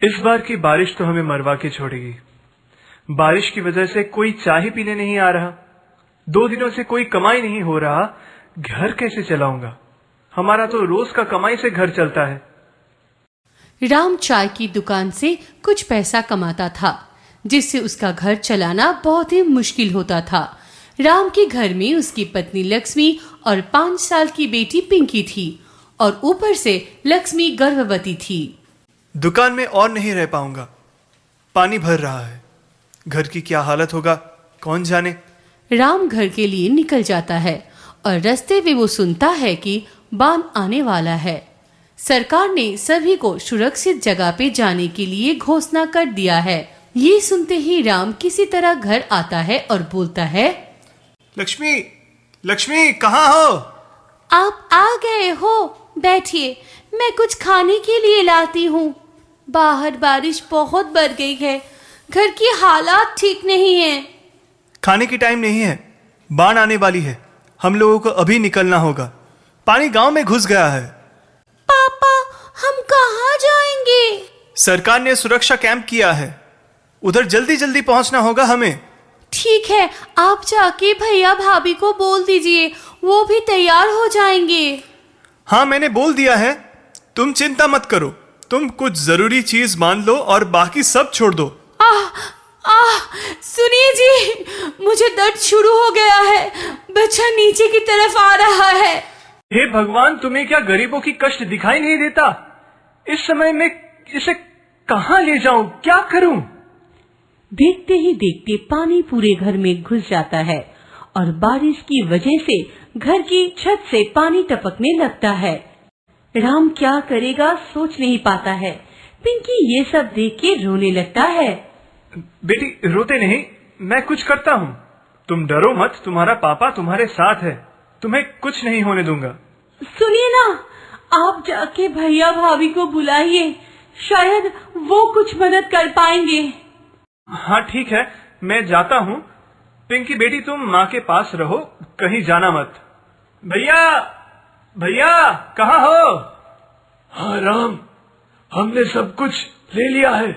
इस बार की बारिश तो हमें मरवा के छोड़ेगी। बारिश की वजह से कोई चाय पीने नहीं आ रहा, 2 दिनों से कोई कमाई नहीं हो रहा। घर कैसे चलाऊंगा? हमारा तो रोज का कमाई से घर चलता है। राम चाय की दुकान से कुछ पैसा कमाता था, जिससे उसका घर चलाना बहुत ही मुश्किल होता था। राम के घर में उसकी पत्नी लक्ष्मी और 5 साल की बेटी पिंकी थी, और ऊपर से लक्ष्मी गर्भवती थी। दुकान में और नहीं रह पाऊंगा, पानी भर रहा है। घर की क्या हालत होगा कौन जाने। राम घर के लिए निकल जाता है और रास्ते में वो सुनता है कि बाढ़ आने वाला है। सरकार ने सभी को सुरक्षित जगह पे जाने के लिए घोषणा कर दिया है। ये सुनते ही राम किसी तरह घर आता है और बोलता है, लक्ष्मी, लक्ष्मी कहाँ हो? आप आ गए हो, बैठिए, मैं कुछ खाने के लिए लाती हूँ। बाहर बारिश बहुत बढ़ गई है, घर की हालात ठीक नहीं है। खाने की टाइम नहीं है, बाढ़ आने वाली है। हम लोगों को अभी निकलना होगा, पानी गांव में घुस गया है। पापा, हम कहाँ जाएंगे? सरकार ने सुरक्षा कैंप किया है, उधर जल्दी जल्दी पहुंचना होगा हमें। ठीक है, आप जाके भैया भाभी को बोल दीजिए, वो भी तैयार हो जाएंगे। हाँ, मैंने बोल दिया है, तुम चिंता मत करो। तुम कुछ जरूरी चीज मान लो और बाकी सब छोड़ दो। सुनिए जी, मुझे दर्द शुरू हो गया है, बच्चा नीचे की तरफ आ रहा है। हे भगवान, तुम्हें क्या गरीबों की कष्ट दिखाई नहीं देता? इस समय में इसे कहाँ ले जाऊं, क्या करूं? देखते ही देखते पानी पूरे घर में घुस जाता है और बारिश की वजह से घर की छत से पानी टपकने लगता है। राम क्या करेगा सोच नहीं पाता है। पिंकी ये सब देख के रोने लगता है। बेटी रोते नहीं, मैं कुछ करता हूँ। तुम डरो मत, तुम्हारा पापा तुम्हारे साथ है, तुम्हें कुछ नहीं होने दूंगा। सुनिए ना, आप जाके भैया भाभी को बुलाइए, शायद वो कुछ मदद कर पाएंगे। हाँ ठीक है, मैं जाता हूँ। पिंकी बेटी, तुम माँ के पास रहो, कहीं जाना मत। भैया, भैया कहाँ हो? हाँ राम, हमने सब कुछ ले लिया है,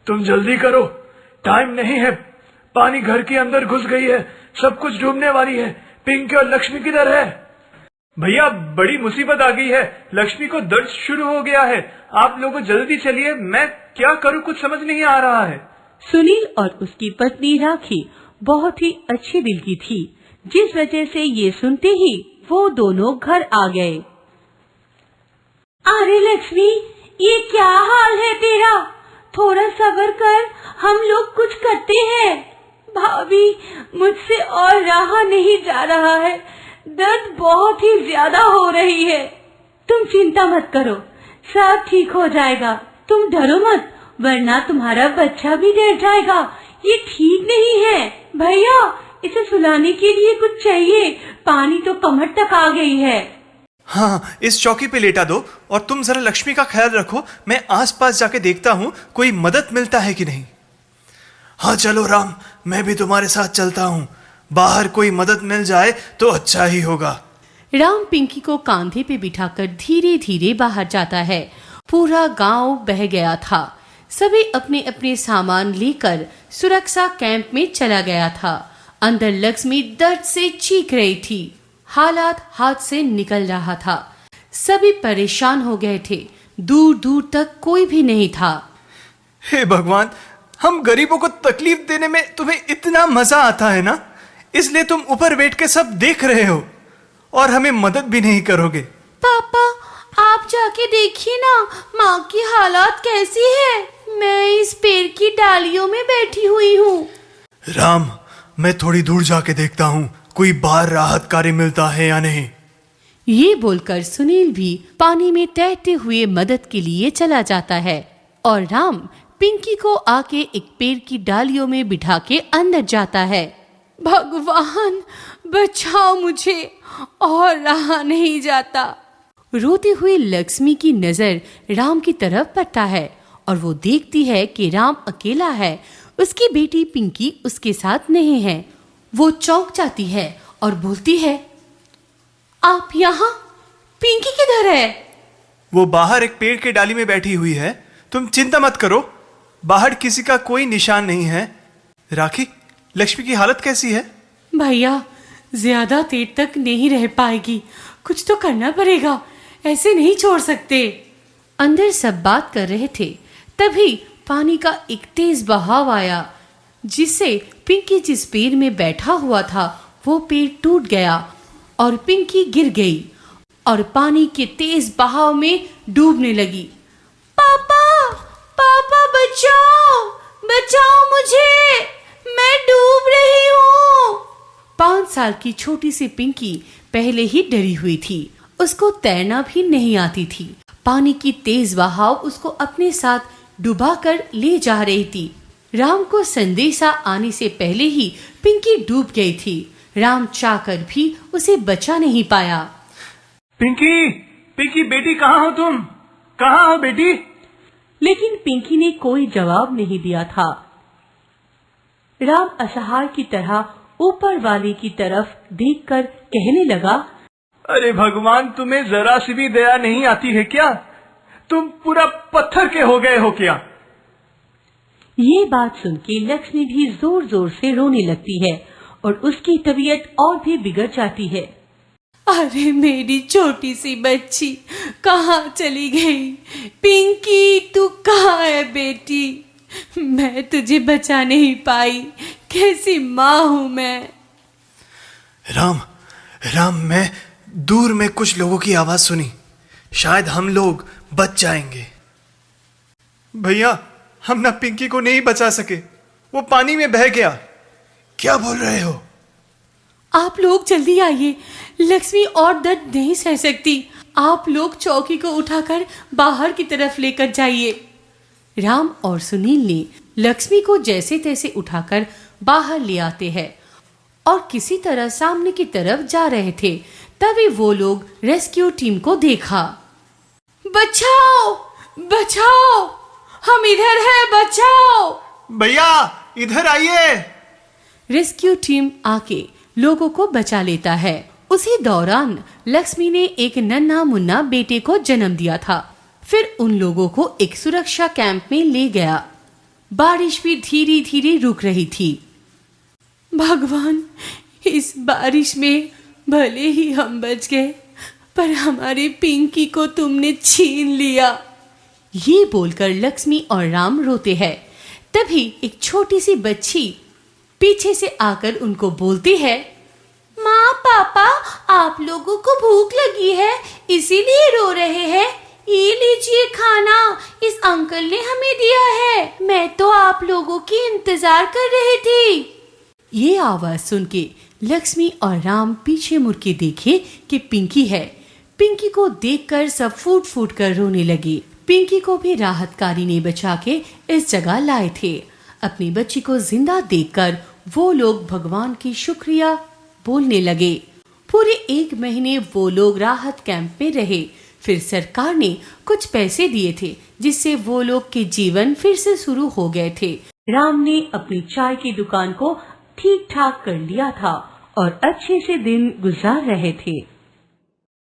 तुम जल्दी करो, टाइम नहीं है। पानी घर के अंदर घुस गई है, सब कुछ डूबने वाली है। पिंकी और लक्ष्मी किधर है? भैया, बड़ी मुसीबत आ गई है, लक्ष्मी को दर्द शुरू हो गया है। आप लोग जल्दी चलिए, मैं क्या करूँ कुछ समझ नहीं आ रहा है। सुनील और उसकी पत्नी राखी बहुत ही अच्छे दिल की थी, जिस वजह से ये सुनते ही वो दोनों घर आ गए। अरे लक्ष्मी, ये क्या हाल है तेरा? थोड़ा सब्र कर, हम लोग कुछ करते हैं। भाभी, मुझसे और रहा नहीं जा रहा है, दर्द बहुत ही ज्यादा हो रही है। तुम चिंता मत करो, सब ठीक हो जाएगा, तुम डरो मत, वरना तुम्हारा बच्चा भी डर जाएगा। ये ठीक नहीं है। भैया, इसे सुलाने के लिए कुछ चाहिए, पानी तो कमर तक आ गई है। हाँ, इस चौकी पे लेटा दो और तुम जरा लक्ष्मी का ख्याल रखो। मैं आसपास जाके देखता हूँ कोई मदद मिलता है कि नहीं। हाँ चलो राम, मैं भी तुम्हारे साथ चलता हूँ, बाहर कोई मदद मिल जाए तो अच्छा ही होगा। राम पिंकी को कांधे पे बिठाकर धीरे धीरे बाहर जाता है। पूरा गांव बह गया था, सभी अपने अपने सामान लेकर सुरक्षा कैंप में चला गया था। अंदर लक्ष्मी दर्द से चीख रही थी, हालात हाथ से निकल रहा था, सभी परेशान हो गए थे, दूर दूर तक कोई भी नहीं था। हे भगवान, हम गरीबों को तकलीफ देने में तुम्हें इतना मजा आता है ना, इसलिए तुम ऊपर बैठ के सब देख रहे हो और हमें मदद भी नहीं करोगे। पापा, आप जाके देखिए ना, माँ की हालात कैसी है। मैं इस पेड़ की डालियों में बैठी हुई हूँ। राम, मैं थोड़ी दूर जाके देखता हूँ कोई बाहर राहत कार्य मिलता है या नहीं। ये बोलकर सुनील भी पानी में तैरते हुए मदद के लिए चला जाता है और राम पिंकी को आके एक पेड़ की डालियों में बिठा के अंदर जाता है। भगवान बचाओ मुझे, और रहा नहीं जाता। रोती हुई लक्ष्मी की नजर राम की तरफ पड़ता है और वो देखती है कि राम अकेला है, उसकी बेटी पिंकी उसके साथ नहीं है। वो चौंक जाती है और बोलती है, आप यहाँ? पिंकी किधर है? वो बाहर एक पेड़ के डाली में बैठी हुई है, तुम चिंता मत करो, बाहर किसी का कोई निशान नहीं है। राखी, लक्ष्मी की हालत कैसी है? भैया, ज्यादा देर तक नहीं रह पाएगी, कुछ तो करना पड़ेगा, ऐसे नहीं छोड़ सकते। अंदर सब बात कर रहे थे, तभी पानी का एक तेज बहाव आया, जिससे पिंकी जिस पेड़ में बैठा हुआ था वो पेड़ टूट गया और पिंकी गिर गई और पानी के तेज बहाव में डूबने लगी। पापा, पापा बचाओ, बचाओ मुझे, मैं डूब रही हूँ। 5 साल की छोटी सी पिंकी पहले ही डरी हुई थी, उसको तैरना भी नहीं आती थी। पानी की तेज बहाव उसको अपने साथ डुबा कर ले जा रही थी। राम को संदेशा आने से पहले ही पिंकी डूब गई थी। राम चाहकर भी उसे बचा नहीं पाया। पिंकी, पिंकी बेटी, कहाँ हो तुम? कहाँ हो बेटी? लेकिन पिंकी ने कोई जवाब नहीं दिया था। राम असहाय की तरह ऊपर वाले की तरफ देखकर कहने लगा, अरे भगवान, तुम्हें जरा सी भी दया नहीं आती है क्या? तुम पूरा पत्थर के हो गए हो क्या? ये बात सुन के लक्ष्मी भी जोर जोर से रोने लगती है और उसकी तबीयत और भी बिगड़ जाती है। अरे मेरी छोटी सी बच्ची कहाँ चली गई? पिंकी, तू कहाँ है बेटी? मैं तुझे बचा नहीं पाई, कैसी माँ हूँ मैं। राम, मैं दूर में कुछ लोगों की आवाज सुनी, शायद हम लोग बच जाएंगे। भैया, हम ना पिंकी को नहीं बचा सके, वो पानी में बह गया। क्या बोल रहे हो? आप लोग जल्दी आइए, लक्ष्मी और दर्द नहीं सह सकती। आप लोग चौकी को उठाकर बाहर की तरफ लेकर जाइए। राम और सुनील ने लक्ष्मी को जैसे तैसे उठाकर बाहर ले आते हैं और किसी तरह सामने की तरफ जा रहे थे। तभी वो लोग रेस्क्यू टीम को देखा। बचाओ, बचाओ, हम इधर हैं, बचाओ। भैया, इधर आइए। रेस्क्यू टीम आके लोगों को बचा लेता है। उसी दौरान लक्ष्मी ने एक नन्हा मुन्ना बेटे को जन्म दिया था। फिर उन लोगों को एक सुरक्षा कैंप में ले गया। बारिश भी धीरे धीरे रुक रही थी। भगवान, इस बारिश में भले ही हम बच गए, पर हमारी पिंकी को तुमने छीन लिया। ये बोलकर लक्ष्मी और राम रोते हैं। तभी एक छोटी सी बच्ची पीछे से आकर उनको बोलती है, माँ, पापा, आप लोगों को भूख लगी है इसीलिए रो रहे हैं। ये लीजिए खाना, इस अंकल ने हमें दिया है। मैं तो आप लोगों की इंतजार कर रही थी। ये आवाज सुन के लक्ष्मी और राम पीछे मुड़ के देखे कि पिंकी है। पिंकी को देखकर सब फूट फूट कर रोने लगी। पिंकी को भी राहतकारी ने बचा के इस जगह लाए थे। अपनी बच्ची को जिंदा देखकर वो लोग भगवान की शुक्रिया बोलने लगे। पूरे 1 महीने वो लोग राहत कैंप में रहे। फिर सरकार ने कुछ पैसे दिए थे, जिससे वो लोग के जीवन फिर से शुरू हो गए थे। राम ने अपनी चाय की दुकान को ठीक ठाक कर लिया था और अच्छे से दिन गुजार रहे थे।